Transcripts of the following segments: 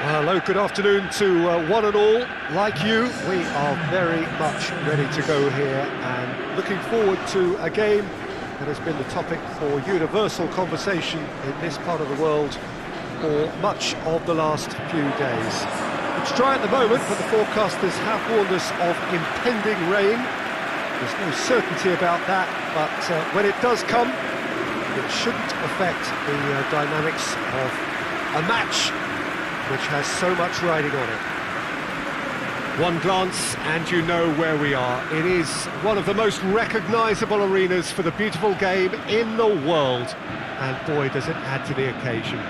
Well, hello, good afternoon to one and all. Like you, we are very much ready to go here and looking forward to a game that has been the topic for universal conversation in this part of the world for much of the last few days. It's dry at the moment, but the forecasters have warned us of impending rain. There's no certainty about that, but when it does come, it shouldn't affect the dynamics of a match which has so much riding on it. One glance and you know where we are. It is one of the most recognisable arenas for the beautiful game in the world, and boy does it add to the occasion.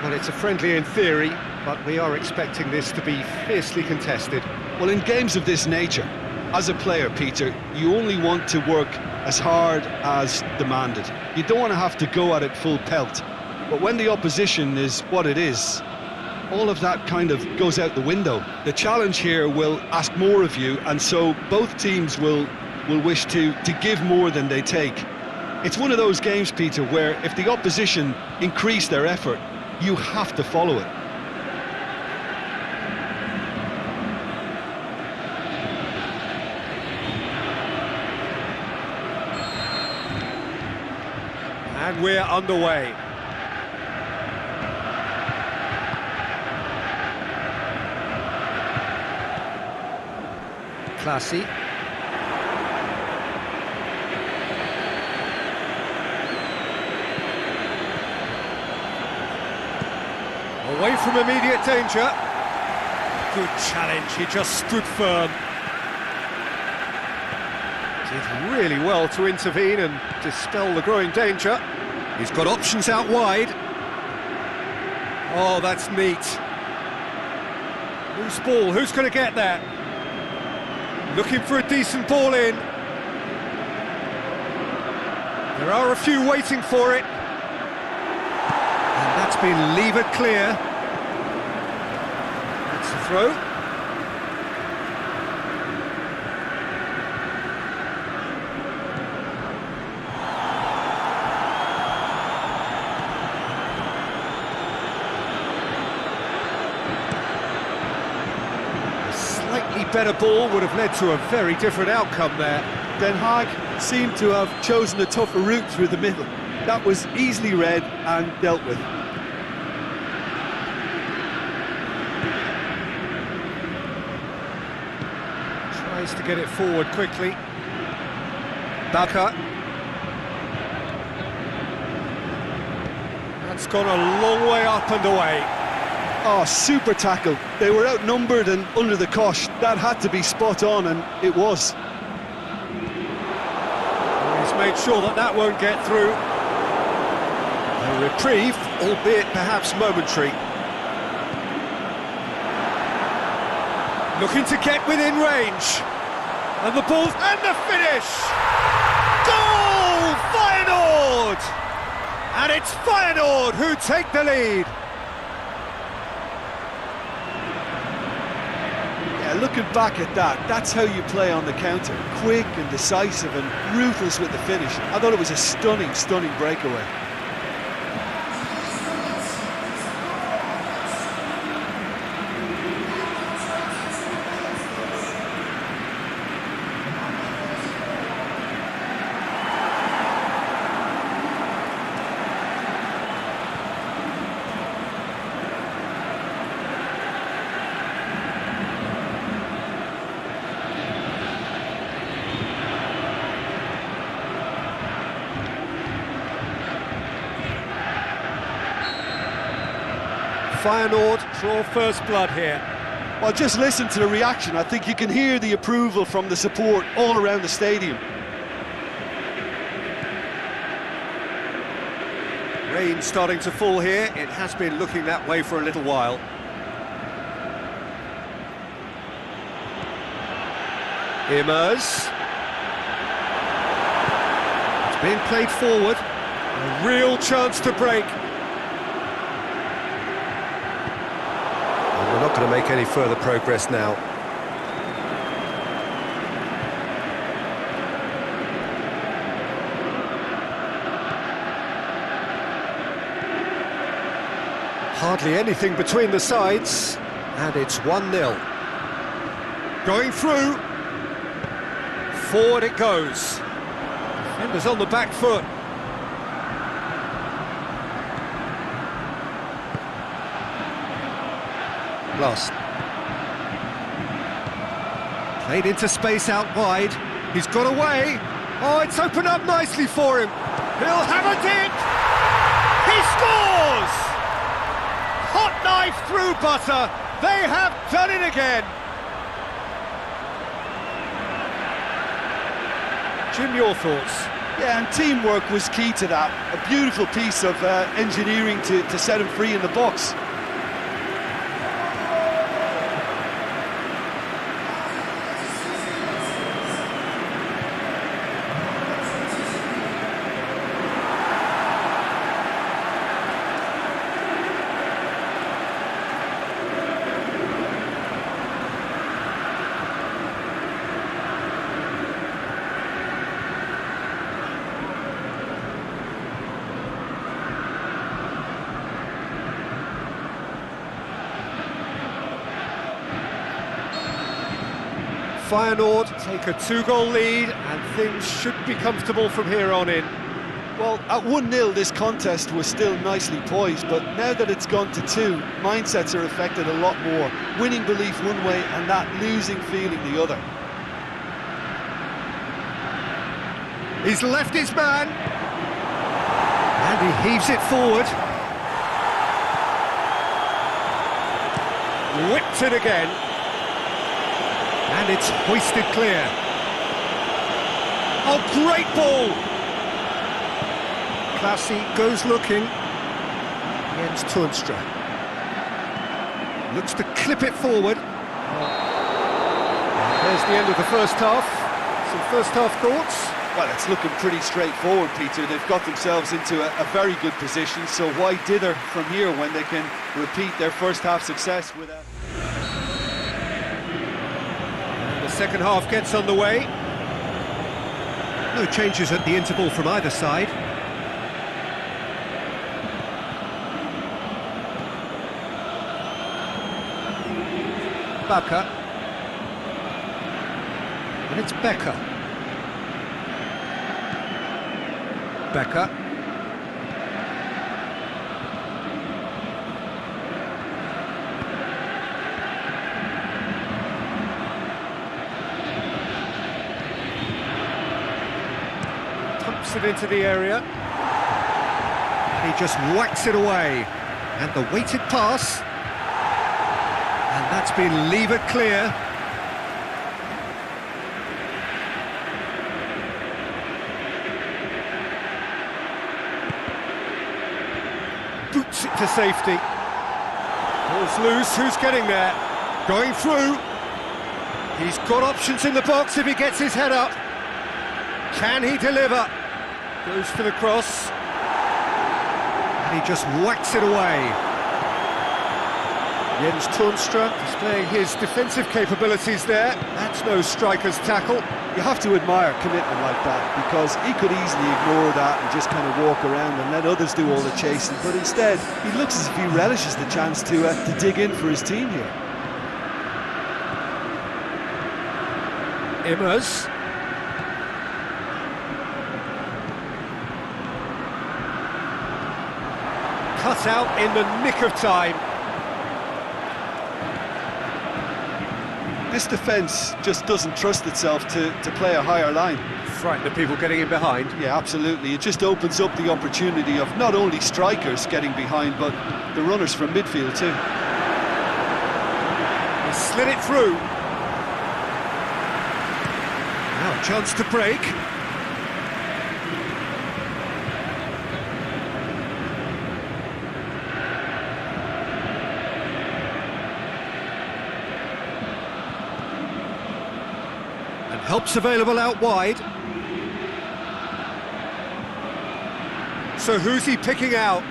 Well, it's a friendly in theory, but we are expecting this to be fiercely contested. Well, in games of this nature, as a player, Peter, you only want to work as hard as demanded. You don't want to have to go at it full pelt. But when the opposition is what it is, all of that kind of goes out the window. The challenge here will ask more of you, and so both teams will wish to give more than they take. It's one of those games, Peter, where if the opposition increase their effort, you have to follow it. And we're underway. Classy. Away from immediate danger. Good challenge, he just stood firm. Did really well to intervene and dispel the growing danger. He's got options out wide. Oh, that's neat. Loose ball, who's going to get that? Looking for a decent ball in. There are a few waiting for it. And that's been levered clear. That's the throw. A slightly better ball would have led to a very different outcome there. Den Haag seemed to have chosen a tougher route through the middle. That was easily read and dealt with. Tries to get it forward quickly. Baka. That's gone a long way up and away. Oh, super tackle. They were outnumbered and under the cosh. That had to be spot on, and it was. He's made sure that that won't get through. A reprieve, albeit perhaps momentary. Looking to get within range. And the ball, and the finish! Goal! Feyenoord! And it's Feyenoord who take the lead. Yeah, looking back at that, that's how you play on the counter. Quick and decisive and ruthless with the finish. I thought it was a stunning, stunning breakaway. Feyenoord draw first blood here. Well, just listen to the reaction. I think you can hear the approval from the support all around the stadium. Rain starting to fall here. It has been looking that way for a little while. Immers. It's been played forward. A real chance to break. going to make any further progress now. Hardly anything between the sides, and it's 1-0. Going through. Forward it goes. Defender's on the back foot. Lost. Played into space out wide. He's got away. Oh, it's opened up nicely for him. He'll have a dig. He scores! Hot knife through butter. They have done it again. Jim, your thoughts? Yeah, and teamwork was key to that. A beautiful piece of engineering to set him free in the box. Feyenoord take a 2-goal lead and things should be comfortable from here on in. Well, at 1-0 this contest was still nicely poised, but now that it's gone to 2, mindsets are affected a lot more. Winning belief one way and that losing feeling the other. He's left his man, and he heaves it forward. Whipped it again. And it's hoisted clear. Oh, great ball! Classy goes looking. Jens Toornstra. Looks to clip it forward. There's the end of the first half. Some first half thoughts? Well, it's looking pretty straightforward, Peter. They've got themselves into a very good position, so why dither from here when they can repeat their first half success with a... Second half gets underway. No changes at the interval from either side. Bakker. And it's Becker. Becker. It into the area. He just whacks it away. And the weighted pass. And that's been levered clear. Boots it to safety. Ball's loose, who's getting there? Going through. He's got options in the box if he gets his head up. Can he deliver? Goes for the cross. And he just whacks it away. Jens Toornstra displaying his defensive capabilities there. That's no striker's tackle. You have to admire commitment like that, because he could easily ignore that and just kind of walk around and let others do all the chasing, but instead he looks as if he relishes the chance to dig in for his team here. Immers. Cut out in the nick of time. This defence just doesn't trust itself to play a higher line. Frighten the people getting in behind. Yeah, absolutely. It just opens up the opportunity of not only strikers getting behind, but the runners from midfield too. He slid it through. Now a chance to break. Help's available out wide. So who's he picking out?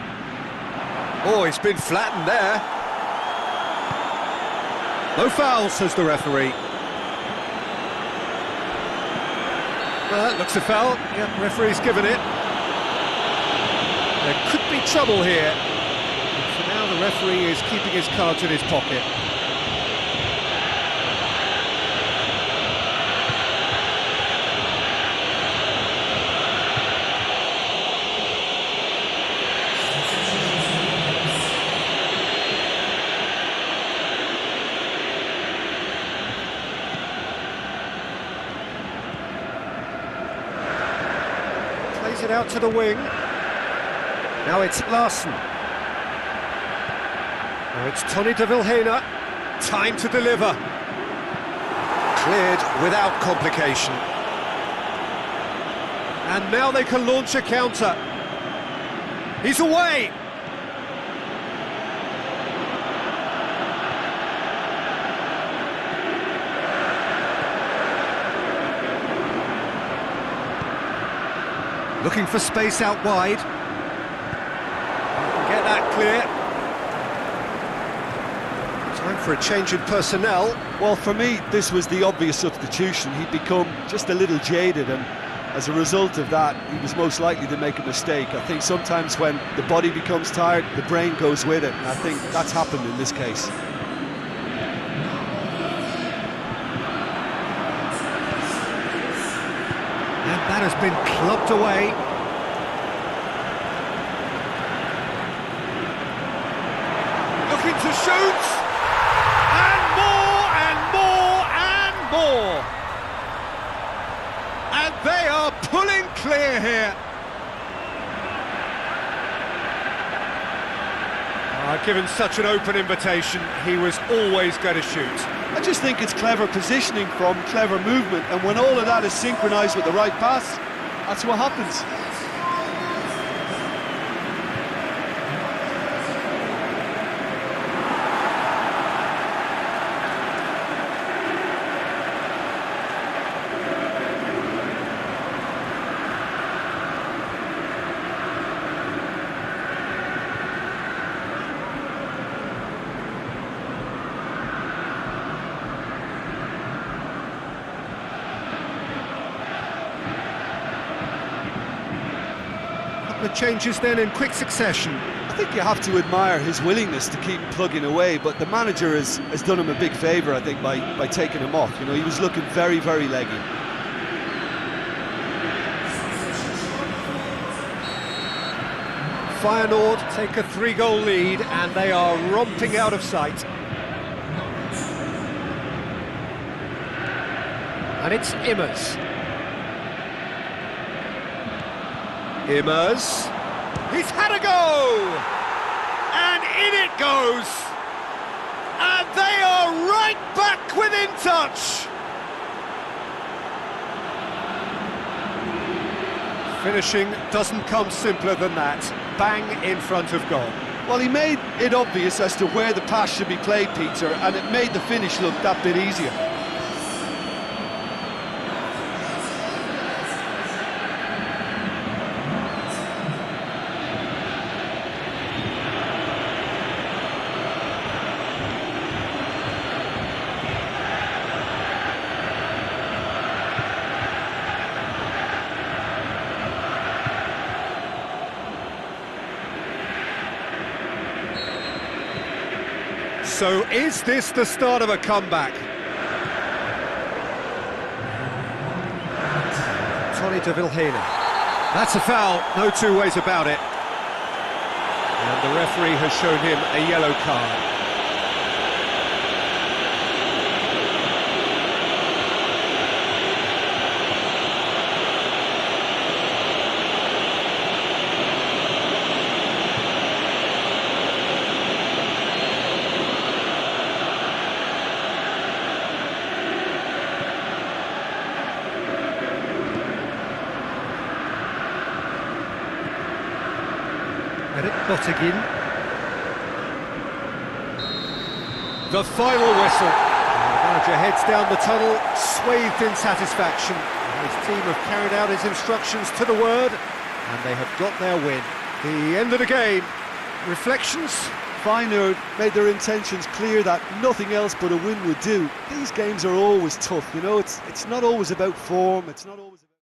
Oh, he's been flattened there. No foul, says the referee. Well, that looks a foul. Yep, referee's given it. There could be trouble here. But for now, the referee is keeping his cards in his pocket. Plays it out to the wing. Now it's Larson. Now it's Tony de Vilhena. Time to deliver. Cleared without complication. And now they can launch a counter. He's away! Looking for space out wide. Get that clear. Time for a change in personnel. Well, for me, this was the obvious substitution. He'd become just a little jaded, and as a result of that, he was most likely to make a mistake. I think sometimes when the body becomes tired, the brain goes with it, and I think that's happened in this case. And that has been clubbed away. Looking to shoot! And more, and more, and more! And they are pulling clear here. Given such an open invitation, he was always going to shoot. I just think it's clever positioning from clever movement, and when all of that is synchronised with the right pass, that's what happens. The changes then in quick succession. I think you have to admire his willingness to keep plugging away, but the manager has done him a big favour, I think, by taking him off. You know, he was looking very, very leggy. Feyenoord take a 3-goal lead, and they are romping out of sight. And it's Immers. Immers, he's had a go! And in it goes! And they are right back within touch! Finishing doesn't come simpler than that. Bang in front of goal. Well, he made it obvious as to where the pass should be played, Peter, and it made the finish look that bit easier. So is this the start of a comeback? Tony de Vilhena. That's a foul, no two ways about it. And the referee has shown him a yellow card. Bottigin. The final whistle. The manager heads down the tunnel, swathed in satisfaction. His team have carried out his instructions to the word, and they have got their win. The end of the game. Reflections Feyenoord made their intentions clear that nothing else but a win would do. These games are always tough, you know, it's not always about form, it's not always